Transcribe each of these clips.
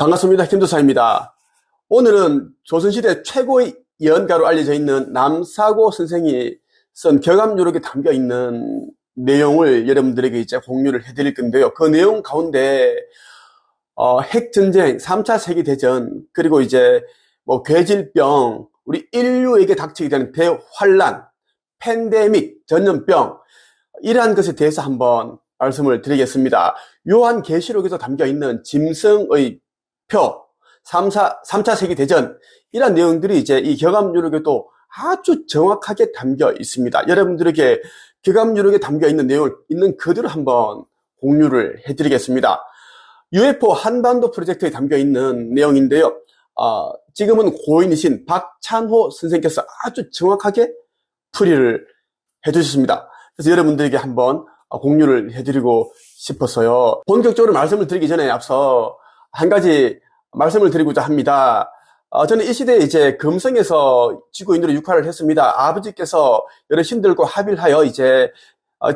반갑습니다. 김도사입니다. 오늘은 조선시대 최고의 예언가로 알려져 있는 남사고 선생이 쓴 격암유록에 담겨 있는 내용을 여러분들에게 이제 공유를 해드릴 건데요. 그 내용 가운데 핵전쟁, 3차 세계대전, 그리고 이제 괴질병, 우리 인류에게 닥치게 되는 대환란, 팬데믹, 전염병, 이러한 것에 대해서 한번 말씀을 드리겠습니다. 요한계시록에서 담겨 있는 짐승의 표, 3차 세계대전, 이러한 내용들이 이제 이 격암유록에도 아주 정확하게 담겨 있습니다. 여러분들에게 격암유록에 담겨 있는 내용을 있는 그대로 한번 공유를 해드리겠습니다. UFO 한반도 프로젝트에 담겨 있는 내용인데요. 지금은 고인이신 박찬호 선생께서 아주 정확하게 풀이를 해주셨습니다. 그래서 여러분들에게 한번 공유를 해드리고 싶어서요. 본격적으로 말씀을 드리기 전에 앞서 한 가지 말씀을 드리고자 합니다. 저는 이 시대에 이제 금성에서 지구인으로 육화를 했습니다. 아버지께서 여러 신들과 합의하여 이제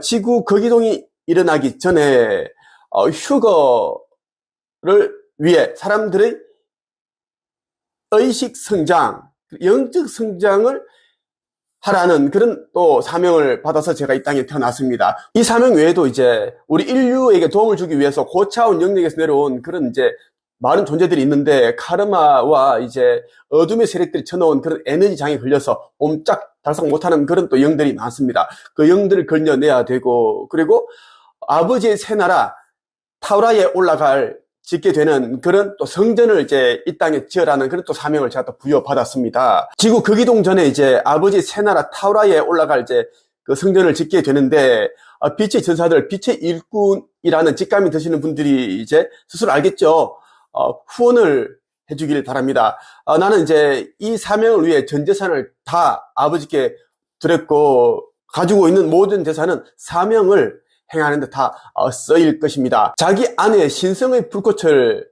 지구 거기동이 일어나기 전에 휴거를 위해 사람들의 의식 성장, 영적 성장을 하라는 그런 또 사명을 받아서 제가 이 땅에 태어났습니다. 이 사명 외에도 이제 우리 인류에게 도움을 주기 위해서 고차원 영역에서 내려온 그런 이제 많은 존재들이 있는데, 카르마와 이제 어둠의 세력들이 쳐넣은 그런 에너지 장에 걸려서 옴짝달싹 못하는 그런 또 영들이 많습니다. 그 영들을 걸려내야 되고, 그리고 아버지의 새 나라 타우라에 올라갈 짓게 되는 그런 또 성전을 이제 이 땅에 지으라는 그런 또 사명을 제가 또 부여받았습니다. 지구 거기동 전에 이제 아버지 새 나라 타우라에 올라갈 이제 그 성전을 짓게 되는데, 빛의 전사들, 빛의 일꾼이라는 직감이 드시는 분들이 이제 스스로 알겠죠. 후원을 해주길 바랍니다. 나는 이제 이 사명을 위해 전 재산을 다 아버지께 드렸고, 가지고 있는 모든 재산은 사명을 행하는 데 다 쓰일 것입니다. 자기 안에 신성의 불꽃을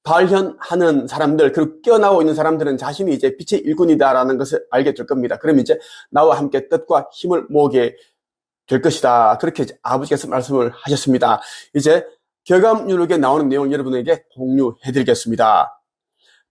발현하는 사람들, 그리고 깨어나고 있는 사람들은 자신이 이제 빛의 일꾼이다라는 것을 알게 될 겁니다. 그럼 이제 나와 함께 뜻과 힘을 모으게 될 것이다. 그렇게 이제 아버지께서 말씀을 하셨습니다. 이제 격암유록에 나오는 내용을 여러분에게 공유해 드리겠습니다.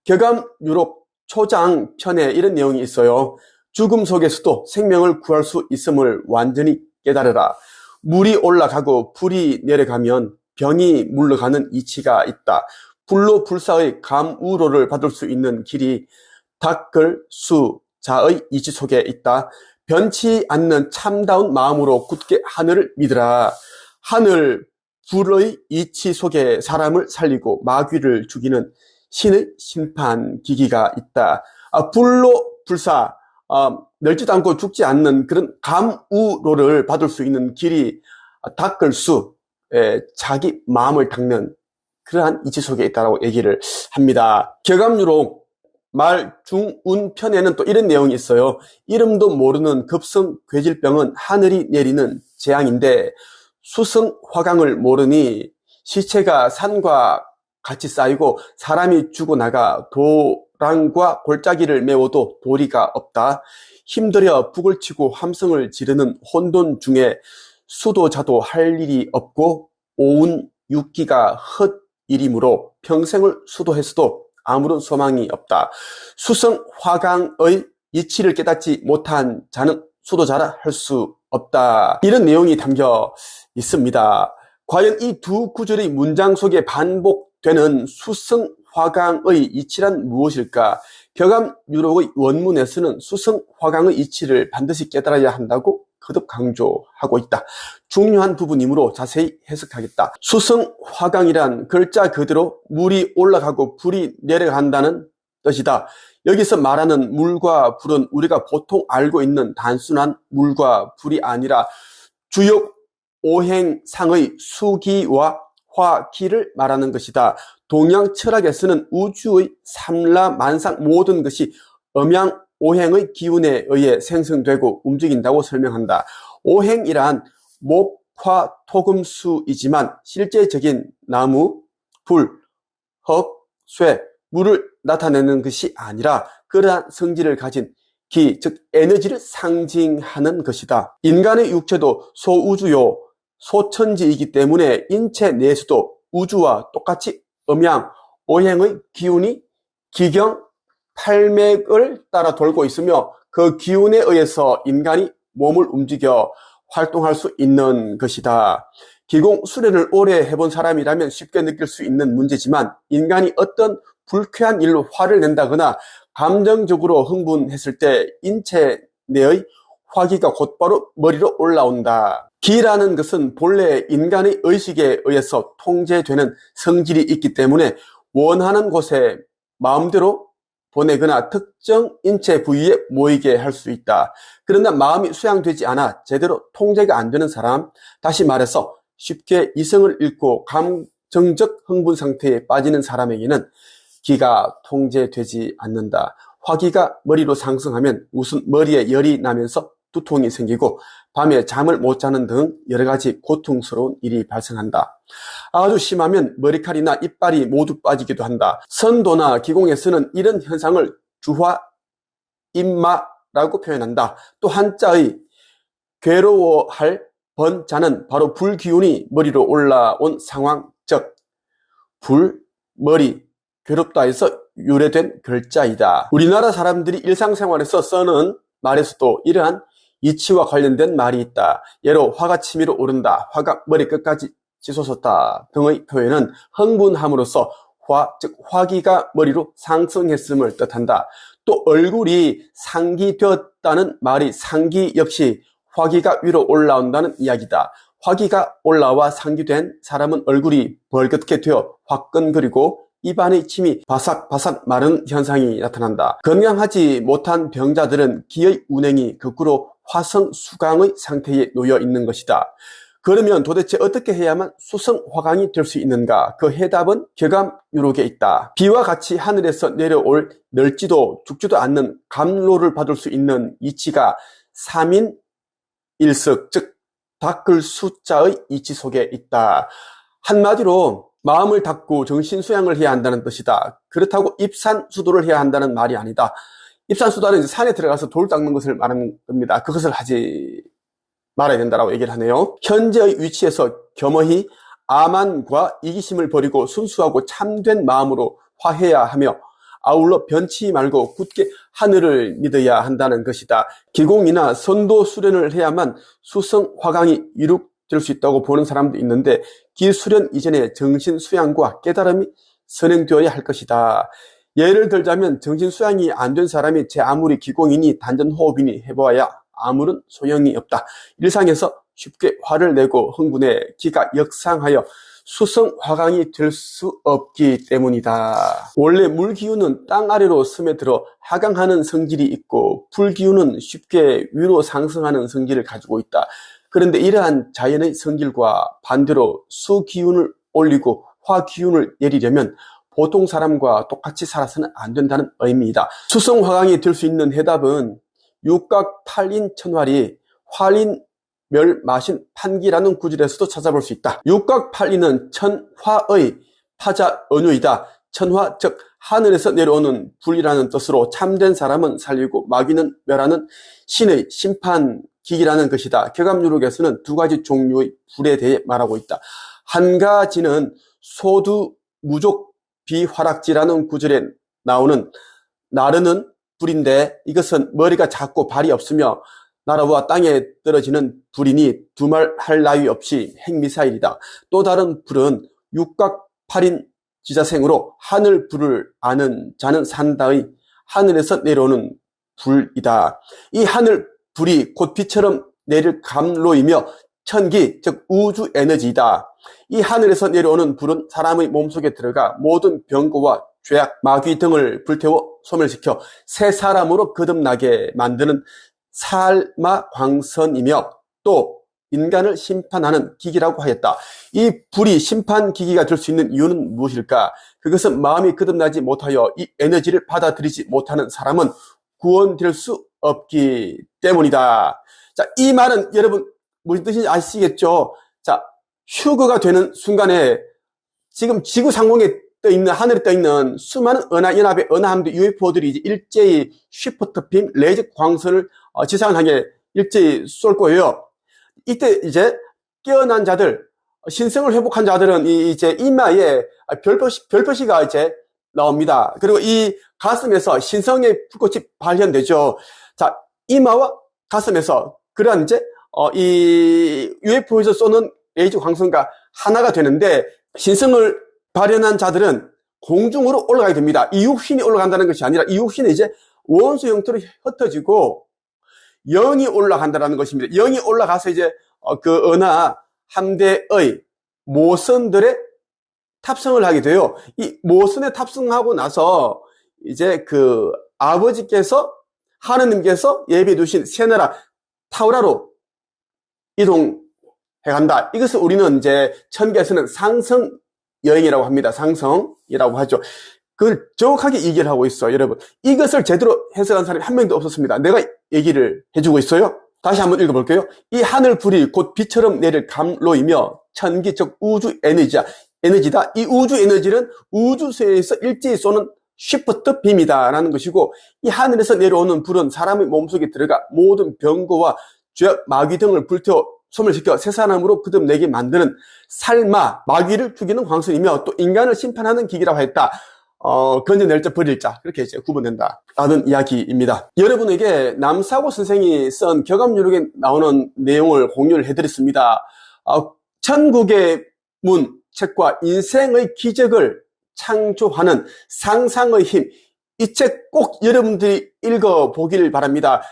격암유록 초장 편에 이런 내용이 있어요. 죽음 속에서도 생명을 구할 수 있음을 완전히 깨달으라. 물이 올라가고 불이 내려가면 병이 물러가는 이치가 있다. 불로 불사의 감우로를 받을 수 있는 길이 닦을 수자의 이치 속에 있다. 변치 않는 참다운 마음으로 굳게 하늘을 믿으라. 하늘 불의 이치 속에 사람을 살리고 마귀를 죽이는 신의 심판 기기가 있다. 불로 불사, 멸지도 않고 죽지 않는 그런 감우로를 받을 수 있는 길이 닦을 수, 자기 마음을 닦는 그러한 이치 속에 있다고 얘기를 합니다. 격암유록 말 중운 편에는 또 이런 내용이 있어요. 이름도 모르는 급성 괴질병은 하늘이 내리는 재앙인데, 수성화강을 모르니 시체가 산과 같이 쌓이고 사람이 죽어나가 도랑과 골짜기를 메워도 도리가 없다. 힘들여 북을 치고 함성을 지르는 혼돈 중에 수도자도 할 일이 없고 오운 육기가 헛일이므로 평생을 수도했어도 아무런 소망이 없다. 수성화강의 이치를 깨닫지 못한 자는 수도자라 할 수 없다. 이런 내용이 담겨 있습니다. 과연 이 두 구절의 문장 속에 반복되는 수성화강의 이치란 무엇일까? 격암유록의 원문에서는 수성화강의 이치를 반드시 깨달아야 한다고 거듭 강조하고 있다. 중요한 부분이므로 자세히 해석하겠다. 수성화강이란 글자 그대로 물이 올라가고 불이 내려간다는 뜻이다. 여기서 말하는 물과 불은 우리가 보통 알고 있는 단순한 물과 불이 아니라 주역 오행상의 수기와 화기를 말하는 것이다. 동양 철학에서는 우주의 삼라만상 모든 것이 음양 오행의 기운에 의해 생성되고 움직인다고 설명한다. 오행이란 목, 화, 토, 금, 수이지만 실제적인 나무, 불, 흙, 쇠, 물을 나타내는 것이 아니라 그러한 성질을 가진 기, 즉 에너지를 상징하는 것이다. 인간의 육체도 소우주요, 소천지이기 때문에 인체 내에서도 우주와 똑같이 음양, 오행의 기운이 기경, 팔맥을 따라 돌고 있으며 그 기운에 의해서 인간이 몸을 움직여 활동할 수 있는 것이다. 기공 수련을 오래 해본 사람이라면 쉽게 느낄 수 있는 문제지만 인간이 어떤 불쾌한 일로 화를 낸다거나 감정적으로 흥분했을 때 인체 내의 화기가 곧바로 머리로 올라온다. 기라는 것은 본래 인간의 의식에 의해서 통제되는 성질이 있기 때문에 원하는 곳에 마음대로 보내거나 특정 인체 부위에 모이게 할 수 있다. 그러나 마음이 수양되지 않아 제대로 통제가 안 되는 사람, 다시 말해서 쉽게 이성을 잃고 감정적 흥분 상태에 빠지는 사람에게는 기가 통제되지 않는다. 화기가 머리로 상승하면 우선 머리에 열이 나면서 두통이 생기고 밤에 잠을 못 자는 등 여러 가지 고통스러운 일이 발생한다. 아주 심하면 머리칼이나 이빨이 모두 빠지기도 한다. 선도나 기공에서는 이런 현상을 주화, 임마라고 표현한다. 또 한자의 괴로워할 번자는 바로 불기운이 머리로 올라온 상황, 즉 불, 머리, 괴롭다 해서 유래된 글자이다. 우리나라 사람들이 일상생활에서 쓰는 말에서도 이러한 이치와 관련된 말이 있다. 예로 화가 치밀어 오른다, 화가 머리끝까지 치솟았다 등의 표현은 흥분함으로써 즉 화기가 머리로 상승했음을 뜻한다. 또 얼굴이 상기되었다는 말이 상기 역시 화기가 위로 올라온다는 이야기다. 화기가 올라와 상기된 사람은 얼굴이 벌겋게 되어 화끈거리고 입안의 침이 바삭바삭 마른 현상이 나타난다. 건강하지 못한 병자들은 기의 운행이 거꾸로 화성수강의 상태에 놓여 있는 것이다. 그러면 도대체 어떻게 해야만 수성화강이 될 수 있는가? 그 해답은 격암유록에 있다. 비와 같이 하늘에서 내려올 널지도 죽지도 않는 감로를 받을 수 있는 이치가 3인 1석, 즉 닦을 숫자의 이치 속에 있다. 한마디로 마음을 닫고 정신 수양을 해야 한다는 뜻이다. 그렇다고 입산수도를 해야 한다는 말이 아니다. 입산수도는 산에 들어가서 돌 닦는 것을 말하는 겁니다. 그것을 하지 말아야 된다고 얘기를 하네요. 현재의 위치에서 겸허히 아만과 이기심을 버리고 순수하고 참된 마음으로 화해야 하며 아울러 변치 말고 굳게 하늘을 믿어야 한다는 것이다. 기공이나 선도 수련을 해야만 수성화강이 이룩될 수 있다고 보는 사람도 있는데 기수련 이전에 정신 수양과 깨달음이 선행되어야 할 것이다. 예를 들자면 정신 수양이 안 된 사람이 제 아무리 기공이니 단전호흡이니 해보아야 아무런 소용이 없다. 일상에서 쉽게 화를 내고 흥분해 기가 역상하여 수성화강이 될 수 없기 때문이다. 원래 물기운은 땅 아래로 스며들어 하강하는 성질이 있고 불기운은 쉽게 위로 상승하는 성질을 가지고 있다. 그런데 이러한 자연의 성질과 반대로 수기운을 올리고 화기운을 내리려면 보통 사람과 똑같이 살아서는 안 된다는 의미이다. 수성화강이 될 수 있는 해답은 육각팔인 천활이 활인 멸마신 판기라는 구절에서도 찾아볼 수 있다. 육각팔인은 천화의 파자 언유이다. 천화 즉 하늘에서 내려오는 불이라는 뜻으로 참된 사람은 살리고 마귀는 멸하는 신의 심판기기라는 것이다. 격암유록에서는 두 가지 종류의 불에 대해 말하고 있다. 한 가지는 소두 무족 비화락지라는 구절에 나오는 나르는 불인데 이것은 머리가 작고 발이 없으며 날아와 땅에 떨어지는 불이니 두말할 나위 없이 핵미사일이다. 또 다른 불은 육각팔인 지자생으로 하늘 불을 아는 자는 산다의 하늘에서 내려오는 불이다. 이 하늘 불이 곧 비처럼 내릴 감로이며 천기 즉 우주 에너지이다. 이 하늘에서 내려오는 불은 사람의 몸속에 들어가 모든 병고와 죄악, 마귀 등을 불태워 소멸시켜 새 사람으로 거듭나게 만드는 살마광선이며 또 인간을 심판하는 기기라고 하였다. 이 불이 심판 기기가 될 수 있는 이유는 무엇일까? 그것은 마음이 거듭나지 못하여 이 에너지를 받아들이지 못하는 사람은 구원될 수 없기 때문이다. 자, 이 말은 여러분 무슨 뜻인지 아시겠죠? 자, 휴거가 되는 순간에 지금 지구 상공에 떠 있는 하늘에 떠 있는 수많은 은하연합의 은하함대 UFO들이 이제 일제히 쉬프트 빔 레이저 광선을 지상을 향해 일제히 쏠 거예요. 이때 이제 깨어난 자들, 신성을 회복한 자들은 이제 이마에 별표시가 이제 나옵니다. 그리고 이 가슴에서 신성의 불꽃이 발현되죠. 자, 이마와 가슴에서 그러한 이제 이 UFO에서 쏘는 레이저 광선과 하나가 되는데, 신성을 발현한 자들은 공중으로 올라가게 됩니다. 이 육신이 올라간다는 것이 아니라 이 육신이 이제 원소 형태로 흩어지고 영이 올라간다는 것입니다. 영이 올라가서 이제 그 은하 함대의 모선들의 탑승을 하게 돼요. 이 모선에 탑승하고 나서 이제 그 아버지께서, 하느님께서 예비해 두신 새나라 타우라로 이동해 간다. 이것을 우리는 이제 천계에서는 상성 여행이라고 합니다. 상성이라고 하죠. 그걸 정확하게 얘기를 하고 있어요, 여러분. 이것을 제대로 해석한 사람이 한 명도 없었습니다. 내가 얘기를 해주고 있어요. 다시 한번 읽어볼게요. 이 하늘불이 곧 비처럼 내릴 감로이며 천기, 즉 우주 에너지다. 이 우주 에너지는 우주세에서 일제히 쏘는 쉬프트 빔이다 라는 것이고, 이 하늘에서 내려오는 불은 사람의 몸속에 들어가 모든 병고와 죄악, 마귀 등을 불태워 소멸시켜 새 사람으로 거듭내게 만드는 살마, 마귀를 죽이는 광선이며 또 인간을 심판하는 기기라고 했다. 건져낼 자 버릴 자, 그렇게 이제 구분된다 라는 이야기입니다. 여러분에게 남사고 선생이 쓴 격암유력에 나오는 내용을 공유를 해드렸습니다. 천국의 문 책과 인생의 기적을 창조하는 상상의 힘, 이 책 꼭 여러분들이 읽어보길 바랍니다.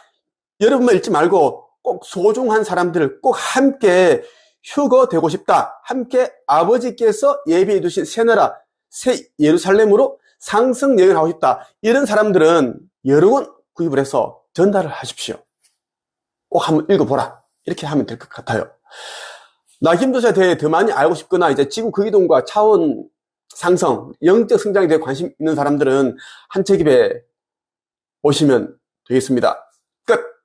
여러분만 읽지 말고 꼭 소중한 사람들을 꼭 함께 휴거되고 싶다, 함께 아버지께서 예비해 두신 새나라 새 예루살렘으로 상승 여행을 하고 싶다, 이런 사람들은 여러 권 구입을 해서 전달을 하십시오. 꼭 한번 읽어보라, 이렇게 하면 될 것 같아요. 나김도사에 대해 더 많이 알고 싶거나 이제 지구 극이동과 차원 상승, 영적 성장에 대해 관심 있는 사람들은 한책입에 오시면 되겠습니다. 끝!